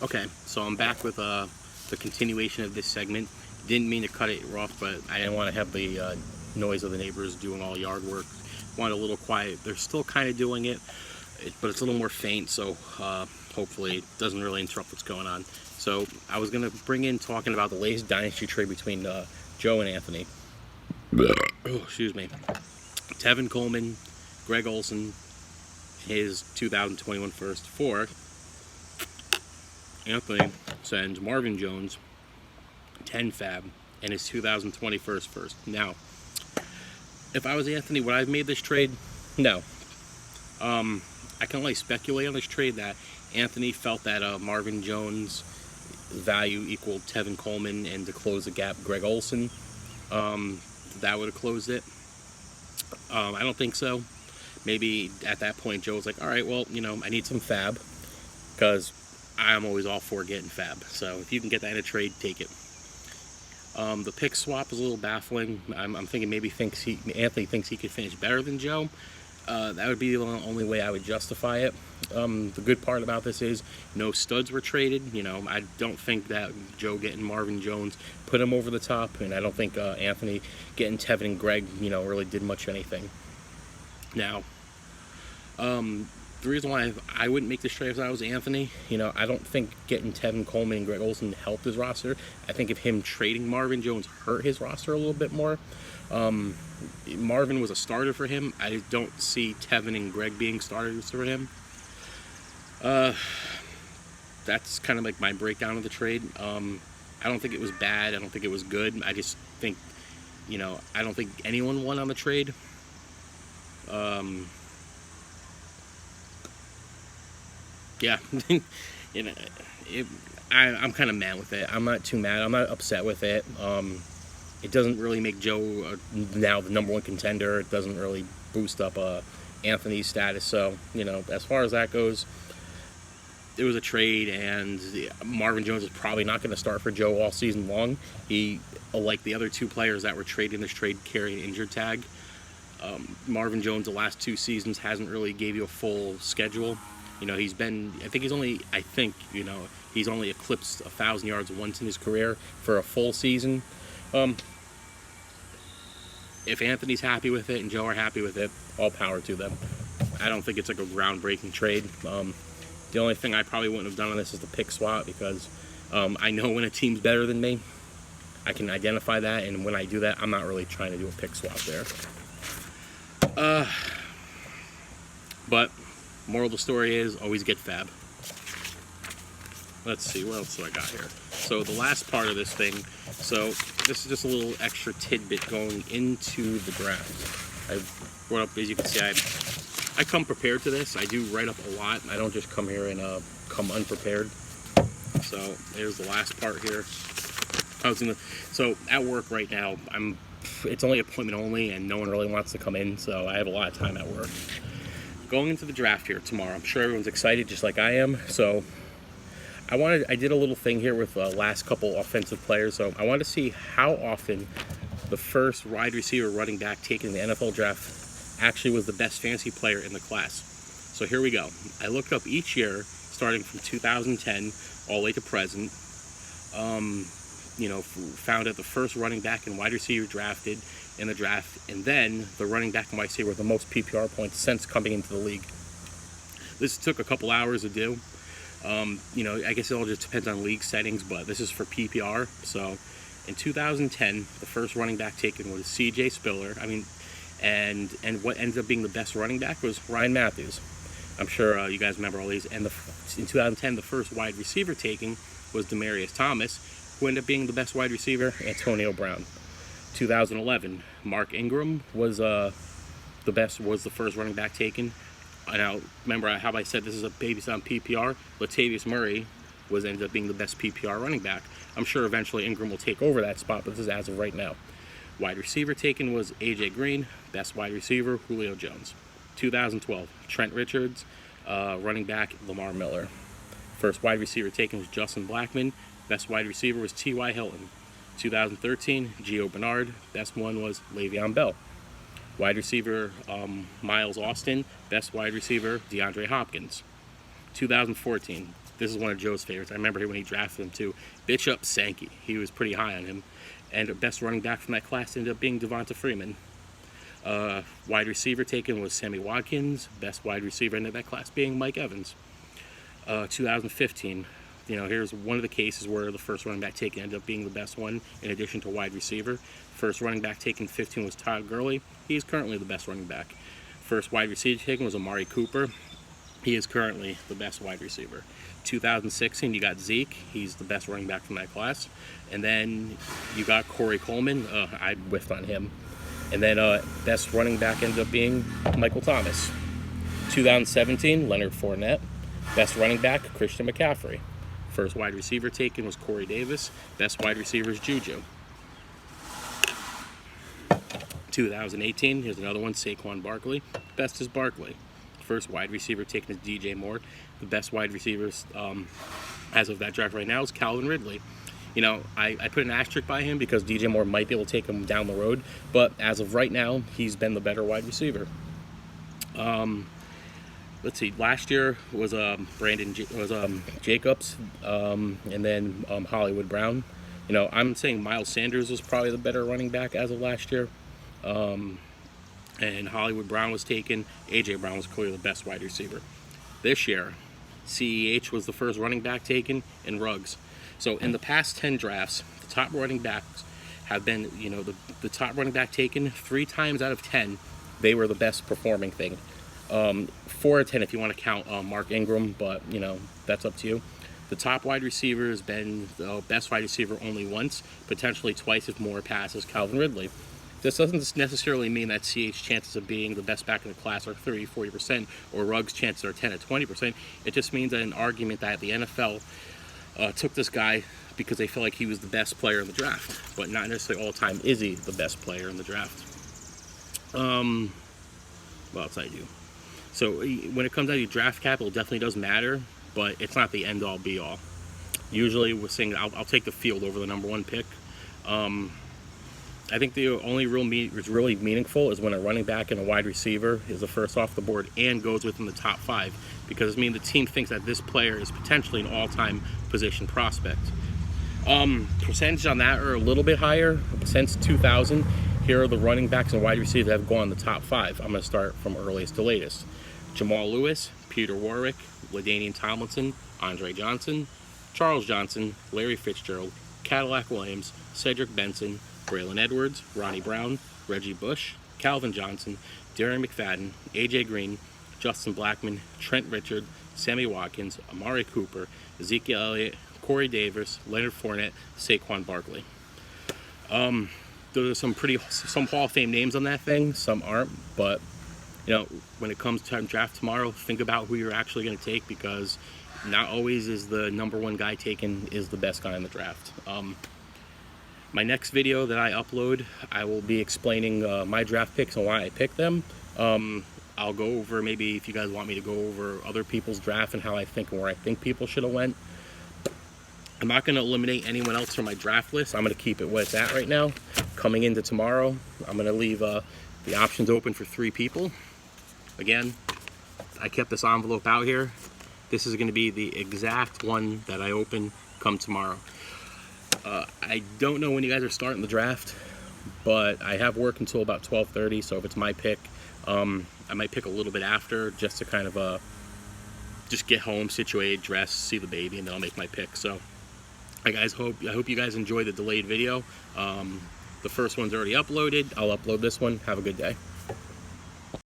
Okay, so I'm back with the continuation of this segment. Didn't mean to cut it rough, but I didn't want to have the noise of the neighbors doing all yard work. Wanted a little quiet. They're still kind of doing it, but it's a little more faint, so hopefully it doesn't really interrupt what's going on. So I was going to bring in talking about the latest dynasty trade between Joe and Anthony. Oh, excuse me. Tevin Coleman, Greg Olson, his 2021 first for Anthony sends Marvin Jones 10 fab and his 2020 first. Now, if I was Anthony, would I have made this trade? No. I can only speculate on this trade that Anthony felt that Marvin Jones' value equaled Tevin Coleman, and to close the gap, Greg Olson, that would have closed it. I don't think so. Maybe at that point, Joe was like, all right, well, I need some fab, because I'm always all for getting fab. So if you can get that in a trade, take it. The pick swap is a little baffling. I'm thinking maybe Anthony thinks he could finish better than Joe. That would be the only way I would justify it. The good part about this is no studs were traded. I don't think that Joe getting Marvin Jones put him over the top, and I don't think Anthony getting Tevin and Greg, really did much of anything. Now, the reason why I wouldn't make this trade if I was Anthony, I don't think getting Tevin Coleman and Greg Olson helped his roster. I think if him trading Marvin Jones hurt his roster a little bit more. Marvin was a starter for him. I don't see Tevin and Greg being starters for him. That's kind of like my breakdown of the trade. I don't think it was bad. I don't think it was good. I just think, I don't think anyone won on the trade. Yeah, I'm kind of mad with it. I'm not too mad. I'm not upset with it. It doesn't really make Joe now the number one contender. It doesn't really boost up Anthony's status. So, as far as that goes, it was a trade, and Marvin Jones is probably not going to start for Joe all season long. He, like the other two players that were traded in this trade, carry an injured tag. Marvin Jones, the last 2 seasons, hasn't really gave you a full schedule. He's only eclipsed 1,000 yards once in his career for a full season. If Anthony's happy with it and Joe are happy with it, all power to them. I don't think it's like a groundbreaking trade. The only thing I probably wouldn't have done on this is the pick swap, because I know when a team's better than me. I can identify that, and when I do that, I'm not really trying to do a pick swap there. But moral of the story is always get fab. Let's see, what else do I got here? So the last part of this thing, so this is just a little extra tidbit going into the draft. I brought up, as you can see, I come prepared to this. I do write up a lot. I don't just come here and come unprepared. So there's the last part here. So at work right now, it's only appointment only, and no one really wants to come in, so I have a lot of time at work. Going into the draft here tomorrow, I'm sure everyone's excited just like I am. So I did a little thing here with the last couple offensive players. So I wanted to see how often the first wide receiver running back taken in the NFL draft actually was the best fantasy player in the class. So here we go. I looked up each year, starting from 2010 all the way to present. Found out the first running back and wide receiver drafted in the draft, and then the running back and wide receiver with the most PPR points since coming into the league. This took a couple hours to do. I guess it all just depends on league settings, but this is for PPR. So in 2010, the first running back taken was C.J. Spiller. And what ended up being the best running back was Ryan Matthews. I'm sure you guys remember all these. And in 2010, the first wide receiver taken was Demaryius Thomas, who ended up being the best wide receiver, Antonio Brown. 2011, Mark Ingram was the first running back taken. Now, remember how I said this is based on PPR? Latavius Murray ended up being the best PPR running back. I'm sure eventually Ingram will take over that spot, but this is as of right now. Wide receiver taken was A.J. Green, best wide receiver, Julio Jones. 2012, Trent Richards, running back, Lamar Miller. First wide receiver taken was Justin Blackmon, best wide receiver was T.Y. Hilton. 2013, Gio Bernard, best one was Le'Veon Bell. Wide receiver, Miles Austin, best wide receiver, DeAndre Hopkins. 2014, this is one of Joe's favorites. I remember when he drafted him too. Bishop Sankey. He was pretty high on him. And the best running back from that class ended up being Devonta Freeman. Wide receiver taken was Sammy Watkins. Best wide receiver in that class being Mike Evans. 2015. Here's one of the cases where the first running back taken ended up being the best one in addition to wide receiver. First running back taken 15 was Todd Gurley. He's currently the best running back. First wide receiver taken was Amari Cooper. He is currently the best wide receiver. 2016, you got Zeke. He's the best running back from that class. And then you got Corey Coleman. I whiffed on him. And then best running back ended up being Michael Thomas. 2017, Leonard Fournette. Best running back, Christian McCaffrey. First wide receiver taken was Corey Davis. Best wide receiver is Juju. 2018, here's another one, Saquon Barkley. Best is Barkley. First wide receiver taken is DJ Moore. The best wide receivers as of that draft right now is Calvin Ridley. I put an asterisk by him because DJ Moore might be able to take him down the road, but as of right now, he's been the better wide receiver. Let's see. Last year was Jacobs, and then Hollywood Brown. I'm saying Miles Sanders was probably the better running back as of last year, and Hollywood Brown was taken. AJ Brown was clearly the best wide receiver. This year, CEH was the first running back taken, and Ruggs. So in the past 10 drafts, the top running backs have been, the top running back taken 3 times out of 10. They were the best performing thing. 4 or 10 if you want to count Mark Ingram, but that's up to you. The top wide receiver has been the best wide receiver only once, potentially twice if more passes, Calvin Ridley. This doesn't necessarily mean that CH's chances of being the best back in the class are 30-40% or Ruggs' chances are 10-20%. It just means that an argument that the NFL took this guy because they feel like he was the best player in the draft, but not necessarily all the time is he the best player in the draft. What else I do? So when it comes down to draft capital, it definitely does matter, but it's not the end-all be-all. Usually we're saying I'll take the field over the number 1 pick. I think the only really meaningful is when a running back and a wide receiver is the first off the board and goes within the top 5, because the team thinks that this player is potentially an all-time position prospect. Percentage on that are a little bit higher. Since 2000, here are the running backs and wide receivers that have gone in the top 5. I'm going to start from earliest to latest. Jamal Lewis, Peter Warwick, LaDainian Tomlinson, Andre Johnson, Charles Johnson, Larry Fitzgerald, Cadillac Williams, Cedric Benson, Braylon Edwards, Ronnie Brown, Reggie Bush, Calvin Johnson, Darren McFadden, AJ Green, Justin Blackmon, Trent Richard, Sammy Watkins, Amari Cooper, Ezekiel Elliott, Corey Davis, Leonard Fournette, Saquon Barkley. Those are some Hall of Fame names on that thing. Some aren't, but when it comes to draft tomorrow, think about who you're actually going to take, because not always is the number 1 guy taken is the best guy in the draft. My next video that I upload, I will be explaining my draft picks and why I picked them. I'll go over, maybe if you guys want me to go over other people's draft and how I think and where I think people should have went. I'm not going to eliminate anyone else from my draft list. I'm going to keep it where it's at right now. Coming into tomorrow, I'm going to leave the options open for 3 people. Again, I kept this envelope out here. This is going to be the exact one that I open come tomorrow. I don't know when you guys are starting the draft, but I have work until about 12:30, so if it's my pick, I might pick a little bit after just to kind of just get home, situated, dress, see the baby, and then I'll make my pick. So I hope you guys enjoy the delayed video. The first one's already uploaded. I'll upload this one. Have a good day.